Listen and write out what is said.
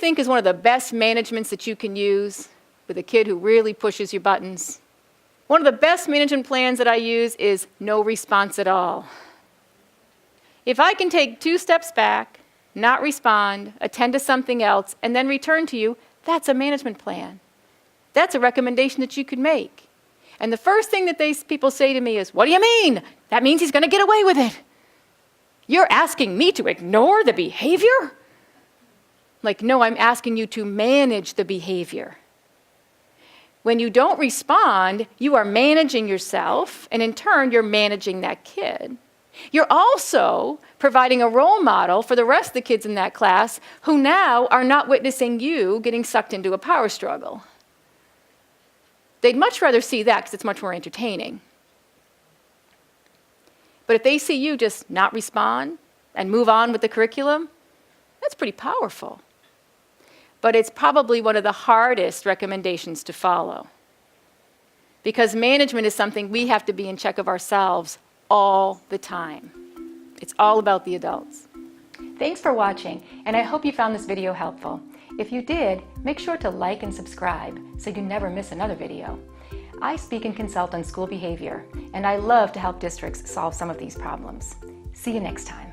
think is one of the best managements that you can use with a kid who really pushes your buttons? One of the best management plans that I use is no response at all. If I can take 2 steps back, not respond, attend to something else, and then return to you, that's a management plan. That's a recommendation that you could make. And the first thing that people say to me is, what do you mean? That means he's going to get away with it. You're asking me to ignore the behavior? Like, no, I'm asking you to manage the behavior. When you don't respond, you are managing yourself, and in turn, you're managing that kid. You're also providing a role model for the rest of the kids in that class who now are not witnessing you getting sucked into a power struggle. They'd much rather see that because it's much more entertaining. But if they see you just not respond and move on with the curriculum, that's pretty powerful. But it's probably one of the hardest recommendations to follow. Because management is something we have to be in check of ourselves all the time. It's all about the adults. Thanks for watching, and I hope you found this video helpful. If you did, make sure to like and subscribe so you never miss another video. I speak and consult on school behavior, and I love to help districts solve some of these problems. See you next time.